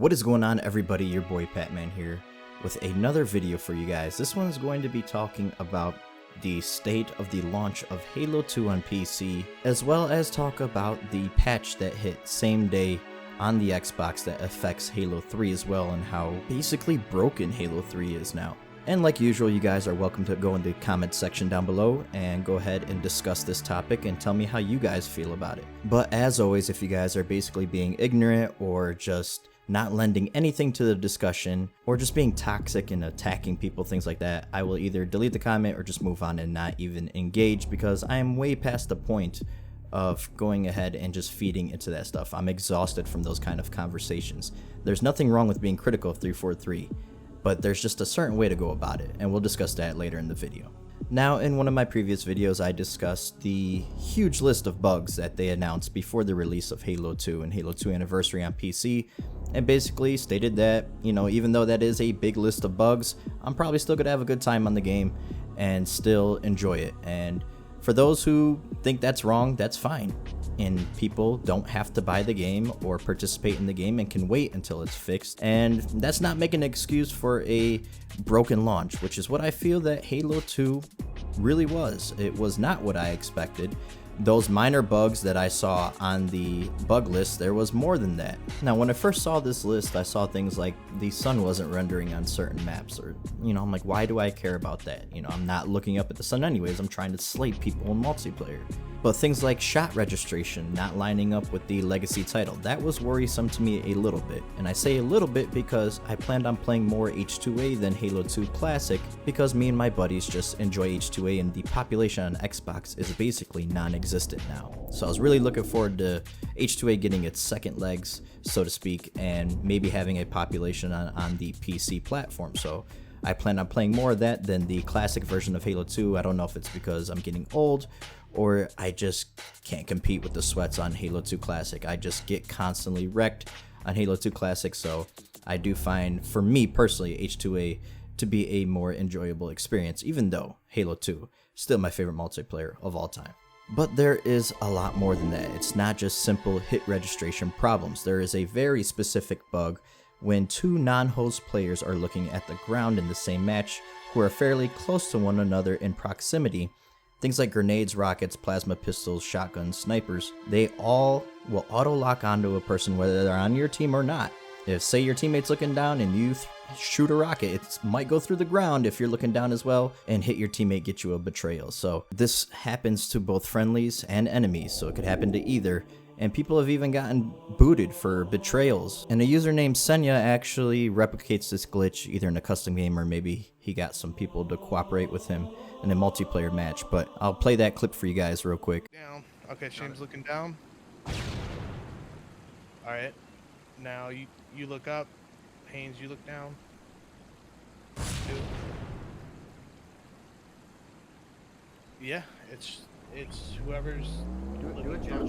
What is going on, everybody? Your boy Patman here with another video for you guys. This one is going to be talking about the state of the launch of Halo 2 on PC, as well as talk about the patch that hit same day on the Xbox that affects Halo 3 as well, and how basically broken Halo 3 is now. And like usual, you guys are welcome to go in the comment section down below and go ahead and discuss this topic and tell me how you guys feel about it. But as always, if you guys are basically being ignorant or just not lending anything to the discussion or just being toxic and attacking people, things like that, I will either delete the comment or just move on and not even engage, because I am way past the point of going ahead and just feeding into that stuff. I'm exhausted from those kind of conversations. There's nothing wrong with being critical of 343. But there's just a certain way to go about it, and we'll discuss that later in the video. Now, in one of my previous videos, I discussed the huge list of bugs that they announced before the release of Halo 2 and Halo 2 Anniversary on PC, and basically stated that, even though that is a big list of bugs, I'm probably still gonna have a good time on the game and still enjoy it. And for those who think that's wrong, that's fine. And people don't have to buy the game or participate in the game and can wait until it's fixed. And that's not making an excuse for a broken launch, which is what I feel that Halo 2 really was. It was not what I expected. Those minor bugs that I saw on the bug list, there was more than that. Now, when I first saw this list, I saw things like the sun wasn't rendering on certain maps, or, I'm like, why do I care about that? I'm not looking up at the sun anyways, I'm trying to slay people in multiplayer. But things like shot registration not lining up with the legacy title, that was worrisome to me a little bit. And I say a little bit because I planned on playing more H2A than Halo 2 Classic, because me and my buddies just enjoy H2A and the population on Xbox is basically non-existent now. So I was really looking forward to H2A getting its second legs, so to speak, and maybe having a population on the PC platform. So I plan on playing more of that than the classic version of Halo 2. I don't know if it's because I'm getting old or I just can't compete with the sweats on Halo 2 Classic. I just get constantly wrecked on Halo 2 Classic, so I do find, for me personally, H2A to be a more enjoyable experience, even though Halo 2 is still my favorite multiplayer of all time. But there is a lot more than that. It's not just simple hit registration problems. There is a very specific bug when two non-host players are looking at the ground in the same match who are fairly close to one another in proximity. Things like grenades, rockets, plasma pistols, shotguns, snipers, they all will auto-lock onto a person whether they're on your team or not. If, say, your teammate's looking down and you shoot a rocket, it might go through the ground if you're looking down as well and hit your teammate, get you a betrayal. So this happens to both friendlies and enemies, so it could happen to either. And people have even gotten booted for betrayals. And a user named Senyah actually replicates this glitch either in a custom game or maybe he got some people to cooperate with him in a multiplayer match. But I'll play that clip for you guys real quick. Down. Okay, Shane's looking down. Alright. Now you look up. Haynes, you look down. 2. Yeah, it's whoever's do a charge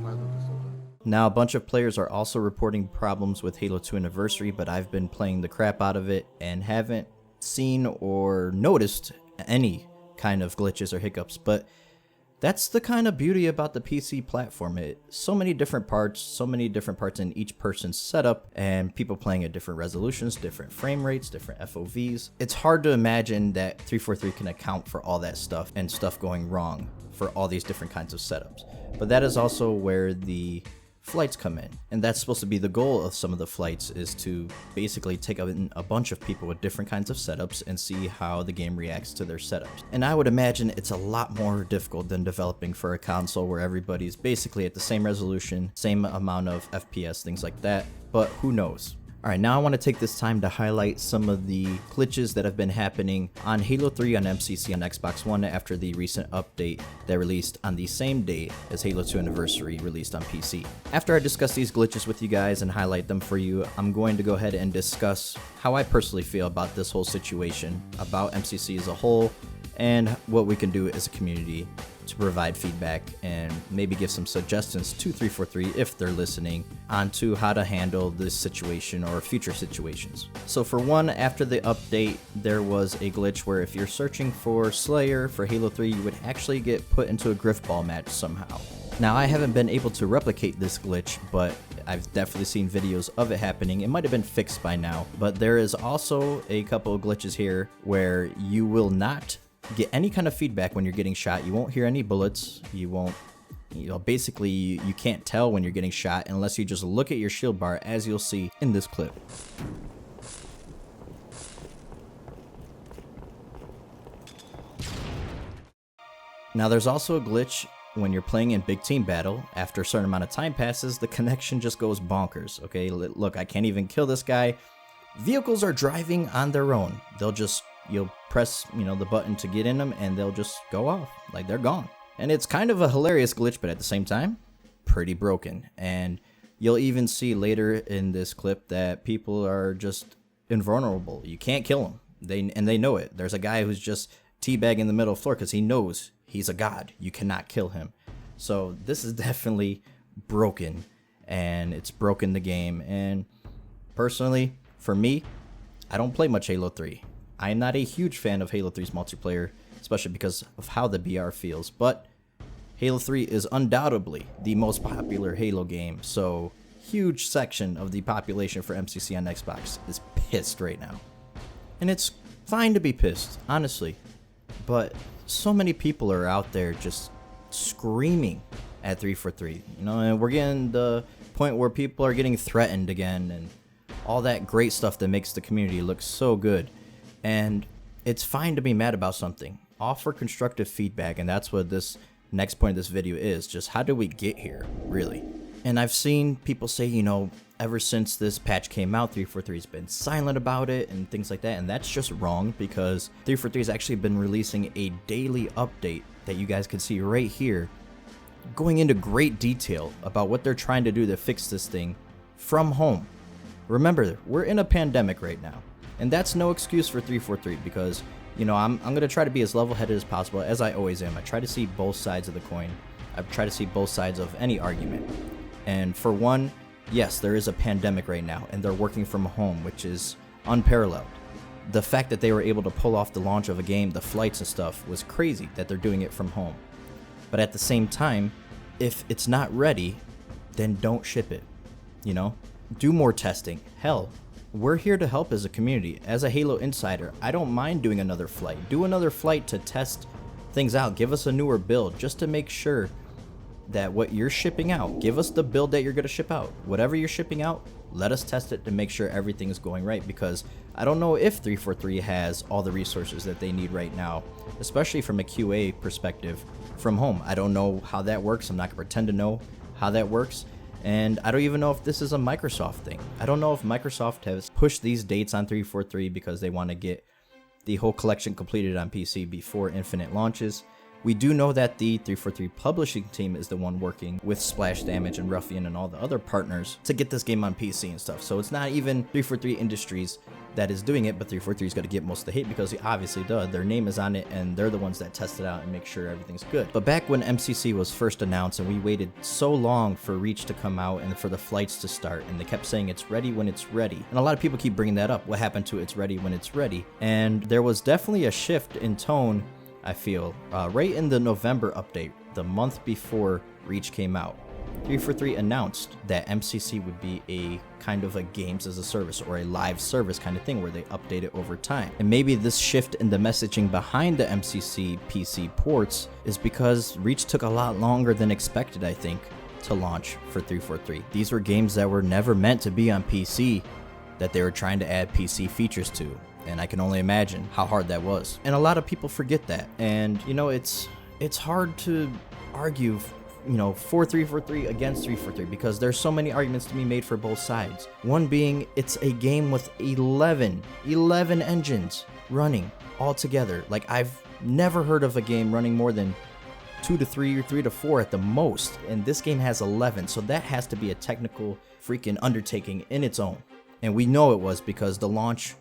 plasma pistol. Now, a bunch of players are also reporting problems with Halo 2 Anniversary, but I've been playing the crap out of it and haven't seen or noticed any kind of glitches or hiccups. But that's the kind of beauty about the PC platform. So many different parts in each person's setup, and people playing at different resolutions, different frame rates, different FOVs. It's hard to imagine that 343 can account for all that stuff and stuff going wrong for all these different kinds of setups. But that is also where the flights come in, and that's supposed to be the goal of some of the flights, is to basically take a bunch of people with different kinds of setups and see how the game reacts to their setups. And I would imagine it's a lot more difficult than developing for a console where everybody's basically at the same resolution, same amount of FPS, things like that, but who knows. Alright, now I want to take this time to highlight some of the glitches that have been happening on Halo 3 on MCC on Xbox One after the recent update that released on the same day as Halo 2 Anniversary released on PC. After I discuss these glitches with you guys and highlight them for you, I'm going to go ahead and discuss how I personally feel about this whole situation, about MCC as a whole, and what we can do as a community to provide feedback and maybe give some suggestions to 343 if they're listening onto how to handle this situation or future situations. So for one, after the update, there was a glitch where if you're searching for Slayer for Halo 3, you would actually get put into a Griff Ball match somehow. Now, I haven't been able to replicate this glitch, but I've definitely seen videos of it happening. It might have been fixed by now, but there is also a couple of glitches here where you will not get any kind of feedback when you're getting shot. You won't hear any bullets. You won't, basically you can't tell when you're getting shot unless you just look at your shield bar, as you'll see in this clip. Now, there's also a glitch when you're playing in big team battle. After a certain amount of time passes, the connection just goes bonkers. Okay, look, I can't even kill this guy. Vehicles are driving on their own. You'll press, the button to get in them, and they'll just go off, like they're gone. And it's kind of a hilarious glitch, but at the same time, pretty broken. And you'll even see later in this clip that people are just invulnerable. You can't kill them. They know it. There's a guy who's just teabagging in the middle of the floor because he knows he's a god. You cannot kill him. So this is definitely broken, and it's broken the game. And personally, for me, I don't play much Halo 3. I am not a huge fan of Halo 3's multiplayer, especially because of how the BR feels. But Halo 3 is undoubtedly the most popular Halo game, so huge section of the population for MCC on Xbox is pissed right now. And it's fine to be pissed, honestly. But so many people are out there just screaming at 343, and we're getting the point where people are getting threatened again and all that great stuff that makes the community look so good. And it's fine to be mad about something. Offer constructive feedback, and that's what this next point of this video is. Just how do we get here, really? And I've seen people say, ever since this patch came out, 343's been silent about it and things like that, and that's just wrong, because 343's actually been releasing a daily update that you guys can see right here, going into great detail about what they're trying to do to fix this thing from home. Remember, we're in a pandemic right now, and that's no excuse for 343, because I'm going to try to be as level-headed as possible, as I always am. I try to see both sides of the coin. I try to see both sides of any argument. And for one, yes, there is a pandemic right now, and they're working from home, which is unparalleled. The fact that they were able to pull off the launch of a game, the flights and stuff, was crazy that they're doing it from home. But at the same time, if it's not ready, then don't ship it. Do more testing. Hell, we're here to help as a community. As a Halo insider, I don't mind doing another flight. Do another flight to test things out. Give us a newer build just to make sure that what you're shipping out, give us the build that you're going to ship out. Whatever you're shipping out, let us test it to make sure everything is going right, because I don't know if 343 has all the resources that they need right now, especially from a QA perspective from home. I don't know how that works. I'm not going to pretend to know how that works. And I don't even know if this is a Microsoft thing. I don't know if Microsoft has pushed these dates on 343 because they want to get the whole collection completed on PC before Infinite launches. We do know that the 343 publishing team is the one working with Splash Damage and Ruffian and all the other partners to get this game on PC and stuff. So it's not even 343 Industries that is doing it, but 343's got to get most of the hate because he obviously does. Their name is on it, and they're the ones that test it out and make sure everything's good. But back when MCC was first announced, and we waited so long for Reach to come out and for the flights to start, and they kept saying it's ready when it's ready. And a lot of people keep bringing that up. What happened to it's ready when it's ready? And there was definitely a shift in tone, I feel, right in the November update, the month before Reach came out. 343 announced that MCC would be a kind of a games as a service or a live service kind of thing where they update it over time. And maybe this shift in the messaging behind the MCC PC ports is because Reach took a lot longer than expected, I think, to launch for 343. These were games that were never meant to be on PC that they were trying to add PC features to. And I can only imagine how hard that was. And a lot of people forget that. And, it's hard to argue, for 343 against 343 because there's so many arguments to be made for both sides. One being, it's a game with 11 engines running all together. Like, I've never heard of a game running more than 2 to 3 or 3 to 4 at the most. And this game has 11. So that has to be a technical freaking undertaking in its own. And we know it was because the launch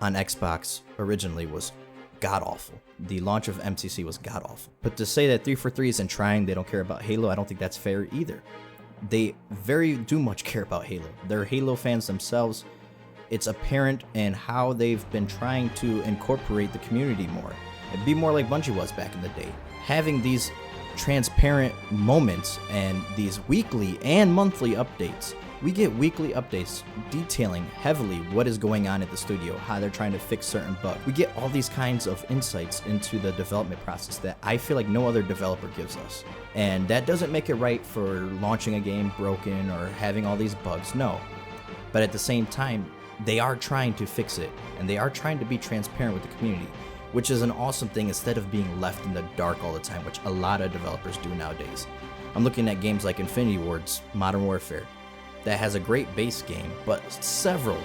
on Xbox originally was god-awful. The launch of MCC was god-awful. But to say that 343 isn't trying, they don't care about Halo, I don't think that's fair either. They do much care about Halo. They're Halo fans themselves. It's apparent in how they've been trying to incorporate the community more. And be more like Bungie was back in the day. Having these transparent moments and these weekly and monthly updates. We get weekly updates detailing heavily what is going on at the studio, how they're trying to fix certain bugs. We get all these kinds of insights into the development process that I feel like no other developer gives us. And that doesn't make it right for launching a game broken or having all these bugs, no. But at the same time, they are trying to fix it, and they are trying to be transparent with the community, which is an awesome thing instead of being left in the dark all the time, which a lot of developers do nowadays. I'm looking at games like Infinity Ward's Modern Warfare, that has a great base game, but several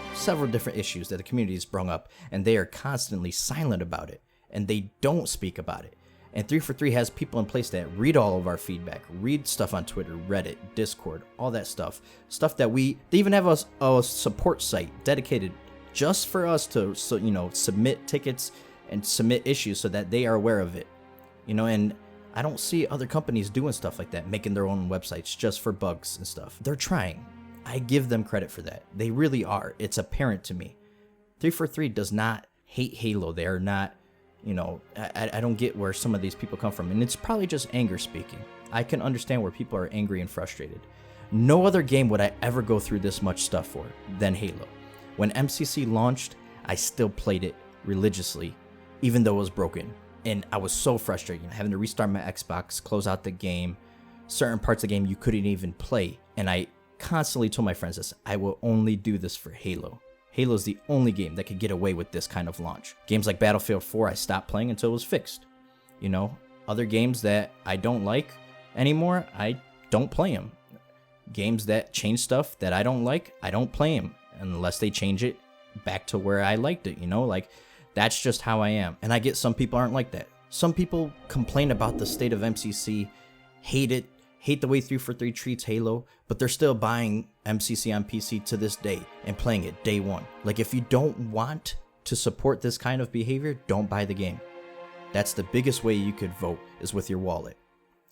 different issues that the community has sprung up, and they are constantly silent about it, and they don't speak about it. And 343 has people in place that read all of our feedback, read stuff on Twitter, Reddit, Discord, all that stuff that they even have a support site dedicated just for us to submit tickets and submit issues so that they are aware of it. And I don't see other companies doing stuff like that, making their own websites just for bugs and stuff. They're trying. I give them credit for that. They really are. It's apparent to me. 343 does not hate Halo. They are not, I don't get where some of these people come from. And it's probably just anger speaking. I can understand where people are angry and frustrated. No other game would I ever go through this much stuff for than Halo. When MCC launched, I still played it religiously, even though it was broken. And I was so frustrated, having to restart my Xbox, close out the game. Certain parts of the game you couldn't even play. And I constantly told my friends this: I will only do this for Halo. Halo is the only game that could get away with this kind of launch. Games like Battlefield 4 I stopped playing until it was fixed. Other games that I don't like anymore, I don't play them. Games that change stuff that I don't like, I don't play them unless they change it back to where I liked it. That's just how I am. And I get some people aren't like that. Some people complain about the state of MCC, hate it, hate the way 343 treats Halo, but they're still buying MCC on PC to this day and playing it day one. If you don't want to support this kind of behavior, don't buy the game. That's the biggest way you could vote, is with your wallet.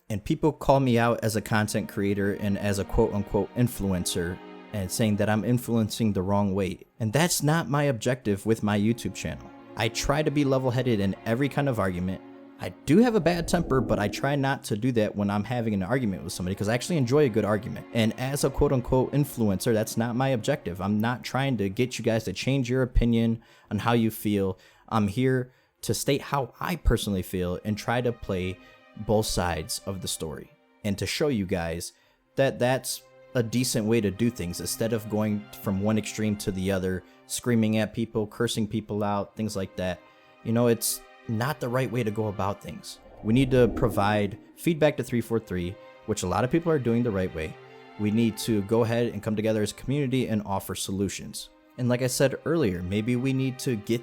And people call me out as a content creator and as a quote-unquote influencer, and saying that I'm influencing the wrong way. And that's not my objective with my YouTube channel. I try to be level-headed in every kind of argument. I do have a bad temper, but I try not to do that when I'm having an argument with somebody, because I actually enjoy a good argument. And as a quote-unquote influencer, that's not my objective. I'm not trying to get you guys to change your opinion on how you feel. I'm here to state how I personally feel and try to play both sides of the story, and to show you guys that that's a decent way to do things, instead of going from one extreme to the other, screaming at people, cursing people out, things like that. It's not the right way to go about things. We need to provide feedback to 343, which a lot of people are doing the right way. We need to go ahead and come together as a community and offer solutions. And like I said earlier, maybe we need to get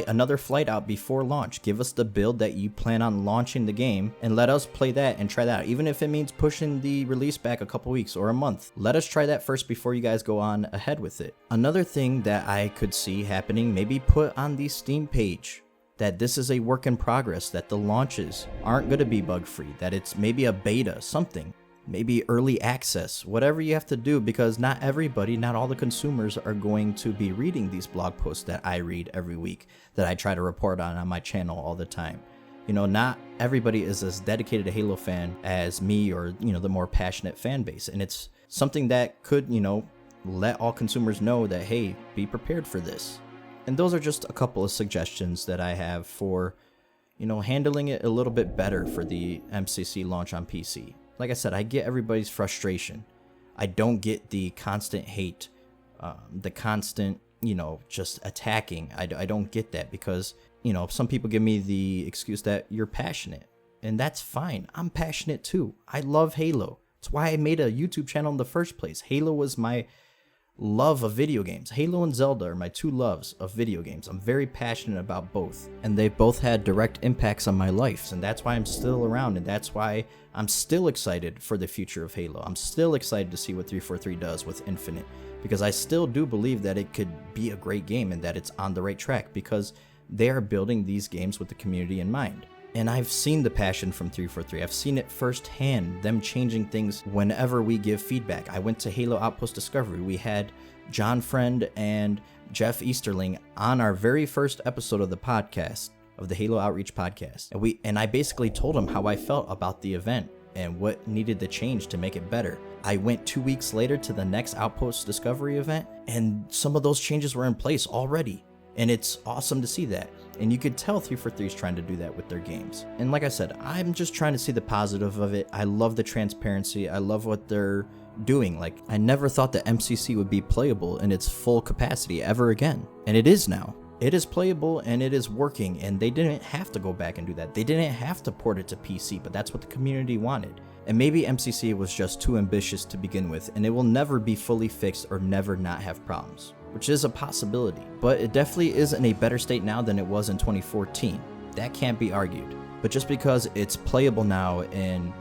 another flight out before launch. Give us the build that you plan on launching the game, and let us play that and try that out. Even if it means pushing the release back a couple weeks or a month, let us try that first before you guys go on ahead with it. Another thing that I could see happening, maybe put on the Steam page that this is a work in progress, that the launches aren't going to be bug free, that it's maybe a beta, something. Maybe early access, whatever you have to do, because not all the consumers are going to be reading these blog posts that I read every week, that I try to report on my channel all the time. Not everybody is as dedicated a Halo fan as me, or, the more passionate fan base. And it's something that could, let all consumers know that, hey, be prepared for this. And those are just a couple of suggestions that I have for, handling it a little bit better for the MCC launch on PC. Like I said, I get everybody's frustration. I don't get the constant hate, the constant, just attacking. I don't get that, because, some people give me the excuse that you're passionate, and that's fine. I'm passionate too. I love Halo. That's why I made a YouTube channel in the first place. Halo was my love of video games. Halo and Zelda are my two loves of video games. I'm very passionate about both, and they both had direct impacts on my life, and that's why I'm still around, and that's why I'm still excited for the future of Halo. I'm still excited to see what 343 does with Infinite, because I still do believe that it could be a great game and that it's on the right track, because they are building these games with the community in mind. And I've seen the passion from 343. I've seen it firsthand, them changing things whenever we give feedback. I went to Halo Outpost Discovery. We had John Friend and Jeff Easterling on our very first episode of the podcast, of the Halo Outreach podcast. And I basically told him how I felt about the event and what needed to change to make it better. I went 2 weeks later to the next Outpost Discovery event, and some of those changes were in place already. And it's awesome to see that. And you could tell 343 is trying to do that with their games. And like I said, I'm just trying to see the positive of it. I love the transparency. I love what they're doing. Like, I never thought that MCC would be playable in its full capacity ever again. And it is now. It is playable and it is working, and they didn't have to go back and do that. They didn't have to port it to PC, but that's what the community wanted. And maybe MCC was just too ambitious to begin with, and it will never be fully fixed or never not have problems, which is a possibility. But it definitely is in a better state now than it was in 2014. That can't be argued. But just because it's playable now and,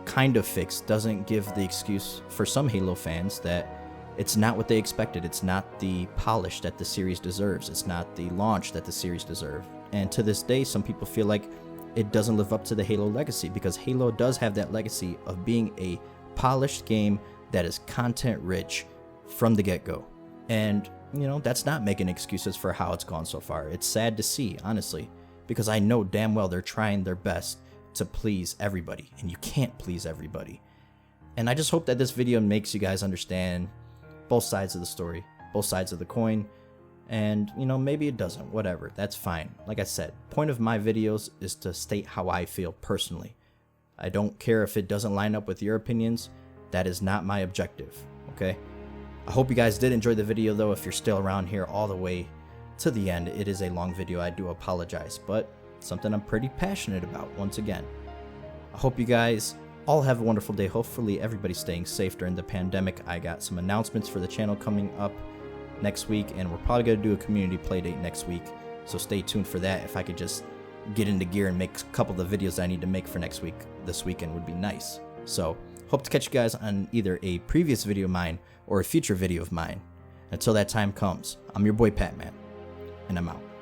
kind of fixed doesn't give the excuse for some Halo fans that it's not what they expected. It's not the polish that the series deserves. It's not the launch that the series deserves. And to this day, some people feel like it doesn't live up to the Halo legacy, because Halo does have that legacy of being a polished game that is content rich from the get-go. And, that's not making excuses for how it's gone so far. It's sad to see, honestly, because I know damn well they're trying their best to please everybody, and you can't please everybody. And I just hope that this video makes you guys understand both sides of the story, both sides of the coin, and maybe it doesn't, whatever, that's fine. Like I said, point of my videos is to state how I feel personally. I don't care if it doesn't line up with your opinions. That is not my objective, okay? I hope you guys did enjoy the video though. If you're still around here all the way to the end, it is a long video, I do apologize, but something I'm pretty passionate about once again. I hope you guys all have a wonderful day. Hopefully everybody's staying safe during the pandemic. I got some announcements for the channel coming up next week, and we're probably going to do a community playdate next week, so stay tuned for that. If I could just get into gear and make a couple of the videos I need to make for next week, this weekend would be nice. So hope to catch you guys on either a previous video of mine or a future video of mine. Until that time comes, I'm your boy Patman, and I'm out.